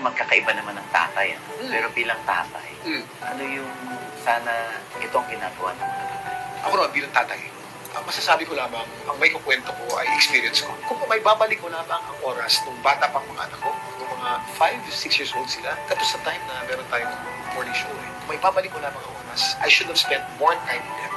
magkakaiba naman ng tatay. Pero bilang tatay, ano yung sana itong ginagawa ng mga tatay? Ako naman bilang tatay, masasabi ko lamang, ang may kukwento ko ay experience ko. Kung may babalik ko lamang ang oras nung bata pang mga anak ko, nung mga 5-6 years old sila, tapos sa time na meron tayong morning show, kung may babalik ko lamang ang oras, I should have spent more time with them.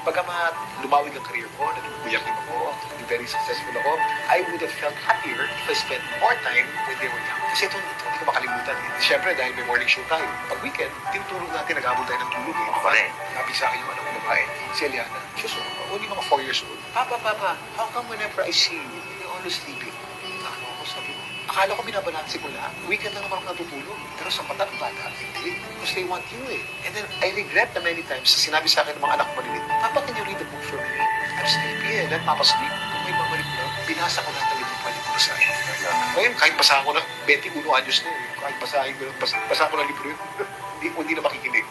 Pagkamat lumawig ang career ko, nagbubuyak din ako, naging very successful ako, I would have felt happier if I spent more time when they were young. Kasi ito hindi ko makalimutan. Siyempre, dahil may morning show tayo. Pag weekend, tinutulog natin, nag-abot tayo ng tulog. Correct. Sabi sa akin yung anak ko babae, si Eliana, she's only mga 4 years old. Papa, how come whenever I see you, you're always sleeping? Ano ako, sabi ko. Akala ko binabalansi ko lang. Weekend lang naman ako natutulog. Pero sa mata ng bata, hindi. Because they want you eh. And then, I regret na many times, sinabi sa akin ng mga anak ko malilit, Papa, can you read the book for me? I'm sleepy eh. Let Papa sleep. Kung may babalik ko lang, binasa ko lahat ng libro pwede ko basahin. Ngayon, kahit basahan ko ng 21 anyos na eh. Kahit basahin ko, basahan ko ng libro yun. hindi na makikinig.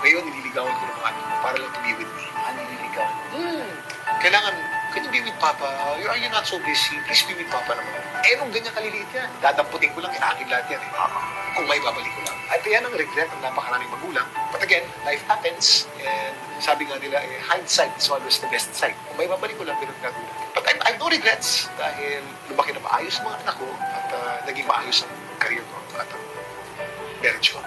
Ngayon, nililigawan ko ng mga anak ko para lang to be with me. Nililigawan? Kailangan, can you be with Papa? Are you not so busy? Please be with Papa naman. Eh, nung ganyan kaliliit yan, dadamputin ko lang, akin lahat yan. Kung may babalik ko lang. At yan ang regret ng napakaraming magulang. But again, life happens. And sabi nga nila, hindsight is always the best sight. Kung may babalik ko lang, ganun gagawin. But I have no regrets dahil lumaki na maayos ang mga anak ko at naging maayos ang career ko at marriage ko.